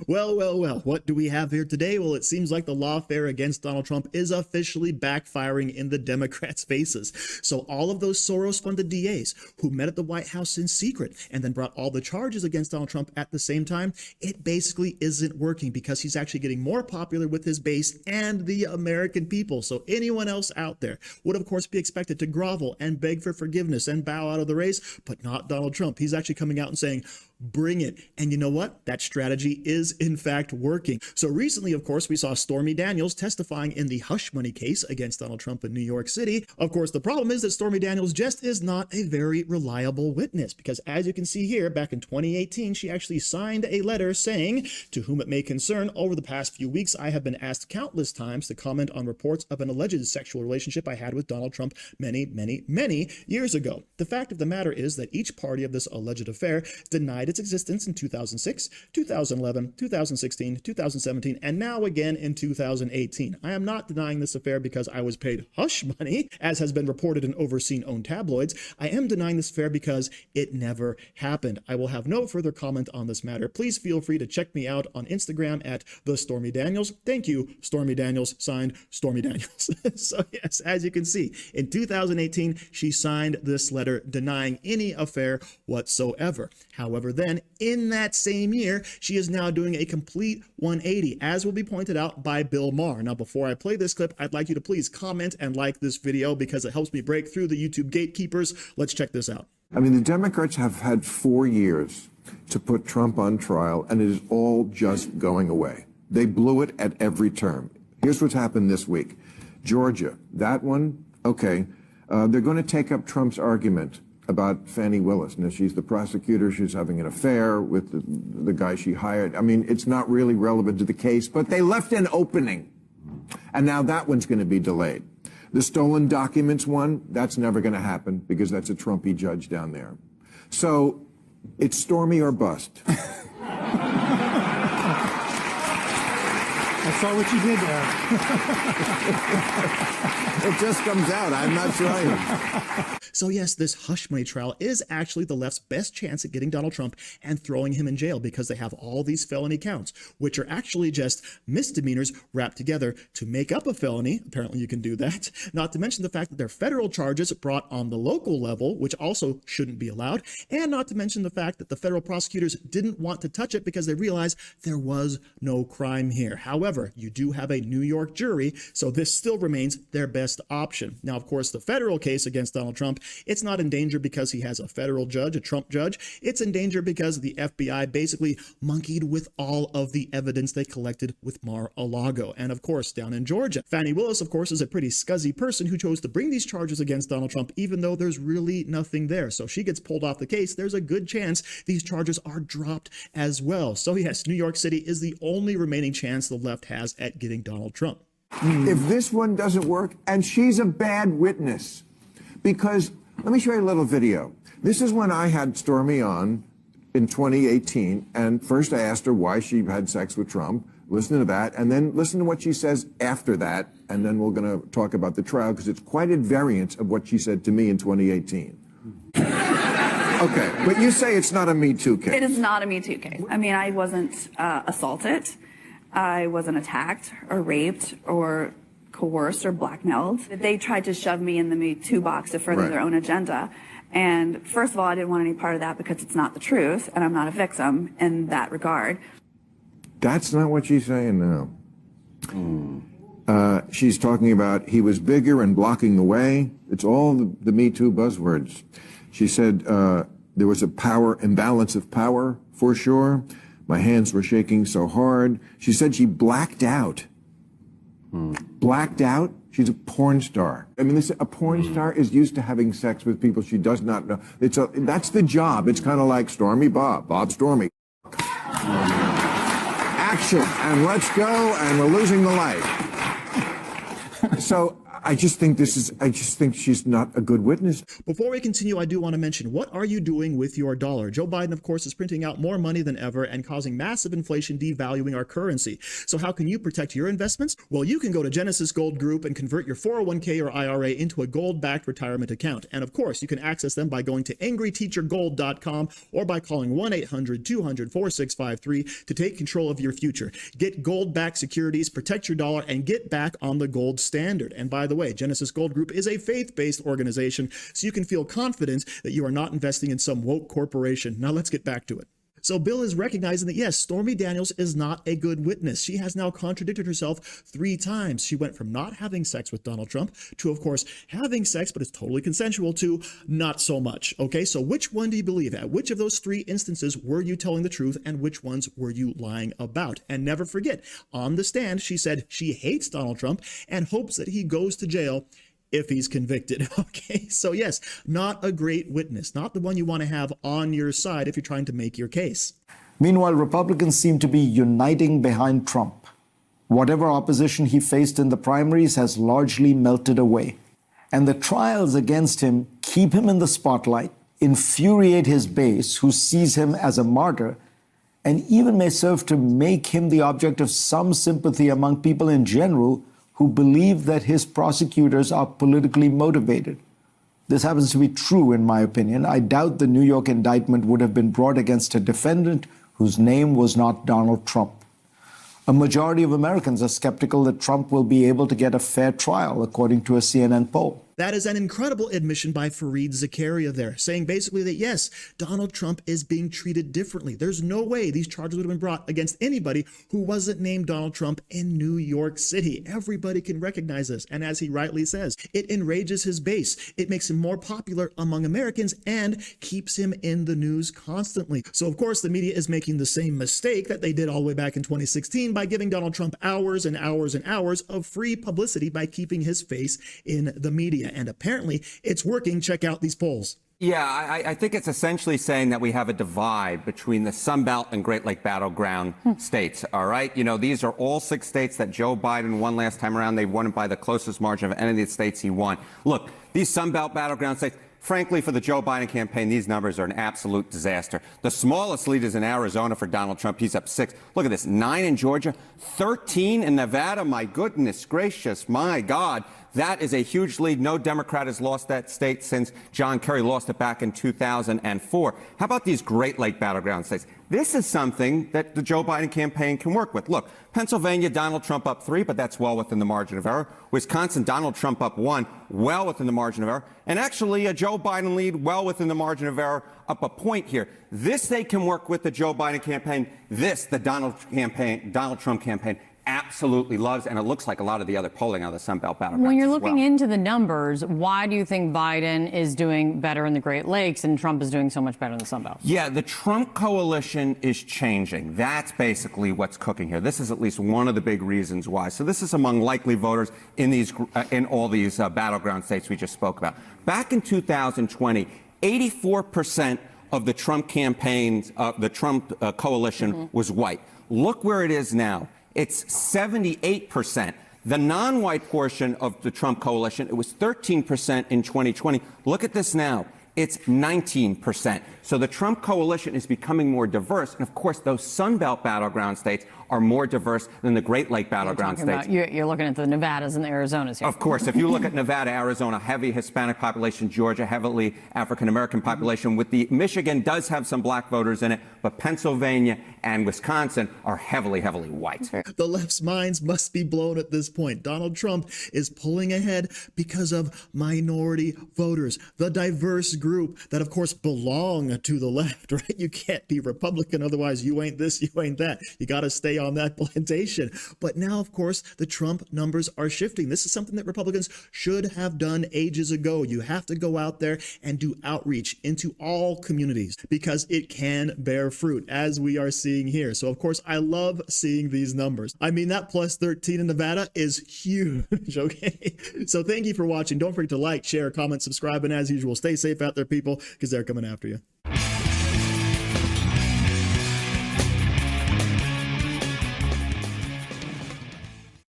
Well, what do we have here today? Well, it seems like the lawfare against Donald Trump is officially backfiring in the Democrats' faces. So all of those Soros-funded DAs who met at the White House in secret and then brought all the charges against Donald Trump at the same time, it basically isn't working because he's actually getting more popular with his base and the American people. So anyone else out there would, of course, be expected to grovel and beg for forgiveness and bow out of the race, but not Donald Trump. He's actually coming out and saying, bring it. And you know what? That strategy is in fact working. So recently, of course, we saw Stormy Daniels testifying in the hush money case against Donald Trump in New York City. Of course, the problem is that Stormy Daniels just is not a very reliable witness because as you can see here, back in 2018, she actually signed a letter saying, to whom it may concern, over the past few weeks, I have been asked countless times to comment on reports of an alleged sexual relationship I had with Donald Trump many years ago. The fact of the matter is that each party of this alleged affair denied its existence in 2006, 2011, 2016, 2017, and now again in 2018. I am not denying this affair because I was paid hush money, as has been reported in overseen-owned tabloids. I am denying this affair because it never happened. I will have no further comment on this matter. Please feel free to check me out on Instagram at the Stormy Daniels. Thank you, Stormy Daniels. Signed, Stormy Daniels. So yes, as you can see, in 2018, she signed this letter denying any affair whatsoever. However, then in that same year, she is now doing a complete 180, as will be pointed out by Bill Maher. Now, before I play this clip, I'd like you to please comment and like this video because it helps me break through the YouTube gatekeepers. Let's check this out. I mean, the Democrats have had 4 years to put Trump on trial, and it is all just going away. They blew it at every turn. Here's what's happened this week. Georgia, that one, okay. They're going to take up Trump's argument about Fani Willis. Now, she's the prosecutor. She's having an affair with the guy she hired. I mean, it's not really relevant to the case, but they left an opening. And now that one's going to be delayed. The stolen documents one, that's never going to happen because that's a Trumpy judge down there. So it's Stormy or bust. I saw what you did there. It just comes out. I'm not trying. So yes, this hush money trial is actually the left's best chance at getting Donald Trump and throwing him in jail because they have all these felony counts, which are actually just misdemeanors wrapped together to make up a felony. Apparently you can do that. Not to mention the fact that they're federal charges brought on the local level, which also shouldn't be allowed. And not to mention the fact that the federal prosecutors didn't want to touch it because they realized there was no crime here. However, you do have a New York jury, so this still remains their best option. Now, of course, the federal case against Donald Trump, it's not in danger because he has a federal judge, a Trump judge. It's in danger because the FBI basically monkeyed with all of the evidence they collected with Mar-a-Lago. And of course, down in Georgia, Fani Willis, of course, is a pretty scuzzy person who chose to bring these charges against Donald Trump, even though there's really nothing there. So if she gets pulled off the case, there's a good chance these charges are dropped as well. So yes, New York City is the only remaining chance the left has at getting Donald Trump. If this one doesn't work, and she's a bad witness, because let me show you a little video. This is when I had Stormy on in 2018, and first I asked her why she had sex with Trump. Listen to that, and then listen to what she says after that, and then we're going to talk about the trial, because it's quite a variance of what she said to me in 2018. Okay, but you say it's not a Me Too case. It is not a Me Too case. I mean, I wasn't assaulted. I wasn't attacked or raped or coerced or blackmailed. They tried to shove me in the Me Too box to further their own agenda. And first of all, I didn't want any part of that because it's not the truth, and I'm not a victim in that regard. That's not what she's saying now. She's talking about he was bigger and blocking the way. It's all the Me Too buzzwords. She said there was a power imbalance of power, for sure. My hands were shaking so hard. She said she blacked out. Blacked out? She's a porn star. I mean, a porn star is used to having sex with people she does not know. That's the job. It's kind of like Stormy Bob Stormy. Action, and let's go, and we're losing the light. So I just think she's not a good witness. Before we continue, I do want to mention, what are you doing with your dollar? Joe Biden, of course, is printing out more money than ever and causing massive inflation, devaluing our currency. So how can you protect your investments? Well, you can go to Genesis Gold Group and convert your 401k or IRA into a gold-backed retirement account. And of course, you can access them by going to angryteachergold.com or by calling 1-800-200-4653 to take control of your future. Get gold-backed securities, protect your dollar, and get back on the gold standard. And by the way, Genesis Gold Group is a faith-based organization, so you can feel confident that you are not investing in some woke corporation. Now let's get back to it. So Bill is recognizing that, yes, Stormy Daniels is not a good witness. She has now contradicted herself 3 times. She went from not having sex with Donald Trump to, of course, having sex, but it's totally consensual, to not so much. Okay, so which one do you believe? At which of those 3 instances were you telling the truth, and which ones were you lying about? And never forget, on the stand, she said she hates Donald Trump and hopes that he goes to jail if he's convicted. Okay, so yes, not a great witness, not the one you want to have on your side if you're trying to make your case. Meanwhile, Republicans seem to be uniting behind Trump. Whatever opposition he faced in the primaries has largely melted away. And the trials against him keep him in the spotlight, infuriate his base, who sees him as a martyr, and even may serve to make him the object of some sympathy among people in general who believe that his prosecutors are politically motivated. This happens to be true, in my opinion. I doubt the New York indictment would have been brought against a defendant whose name was not Donald Trump. A majority of Americans are skeptical that Trump will be able to get a fair trial, according to a CNN poll. That is an incredible admission by Fareed Zakaria there, saying basically that, yes, Donald Trump is being treated differently. There's no way these charges would have been brought against anybody who wasn't named Donald Trump in New York City. Everybody can recognize this. And as he rightly says, it enrages his base. It makes him more popular among Americans and keeps him in the news constantly. So, of course, the media is making the same mistake that they did all the way back in 2016 by giving Donald Trump hours and hours and hours of free publicity by keeping his face in the media. And apparently it's working. Check out these polls. Yeah, I think it's essentially saying that we have a divide between the Sun Belt and Great Lake battleground states, all right? You know, these are all 6 states that Joe Biden won last time around. They won it by the closest margin of any of the states he won. Look, these Sun Belt battleground states, frankly, for the Joe Biden campaign, these numbers are an absolute disaster. The smallest lead is in Arizona for Donald Trump. He's up 6. Look at this, 9 in Georgia, 13 in Nevada. My goodness gracious, my God. That is a huge lead. No Democrat has lost that state since John Kerry lost it back in 2004. How about these Great Lake battleground states? This is something that the Joe Biden campaign can work with. Look, Pennsylvania, Donald Trump up 3, but that's well within the margin of error. Wisconsin, Donald Trump up 1, well within the margin of error. And actually, a Joe Biden lead, well within the margin of error, up a point here. This they can work with the Joe Biden campaign. This, the Donald Trump campaign, absolutely loves, and it looks like a lot of the other polling on the Sun Belt battleground. When you're looking into the numbers, why do you think Biden is doing better in the Great Lakes and Trump is doing so much better in the Sun Belt? Yeah, the Trump coalition is changing. That's basically what's cooking here. This is at least one of the big reasons why. So this is among likely voters in all these battleground states we just spoke about. Back in 2020, 84% of the Trump campaigns, the Trump coalition was white. Look where it is now. It's 78%. The non-white portion of the Trump coalition, it was 13% in 2020. Look at this now. It's 19%. So the Trump coalition is becoming more diverse. And of course, those Sun Belt battleground states are more diverse than the Great Lake battleground states. You're looking at the Nevadas and the Arizonas here. Of course, if you look at Nevada, Arizona, heavy Hispanic population, Georgia, heavily African-American population, with the Michigan does have some black voters in it, but Pennsylvania and Wisconsin are heavily, heavily white. The left's minds must be blown at this point. Donald Trump is pulling ahead because of minority voters, the diverse group that, of course, belong to the left, right? You can't be Republican, otherwise you ain't this, you ain't that. You got to stay on that plantation. But now, of course, the Trump numbers are shifting. This is something that Republicans should have done ages ago. You have to go out there and do outreach into all communities because it can bear fruit, as we are seeing here. So, of course, I love seeing these numbers. I mean, that plus 13 in Nevada is huge, okay? So thank you for watching. Don't forget to like, share, comment, subscribe, and as usual, stay safe out there, people, because they're coming after you.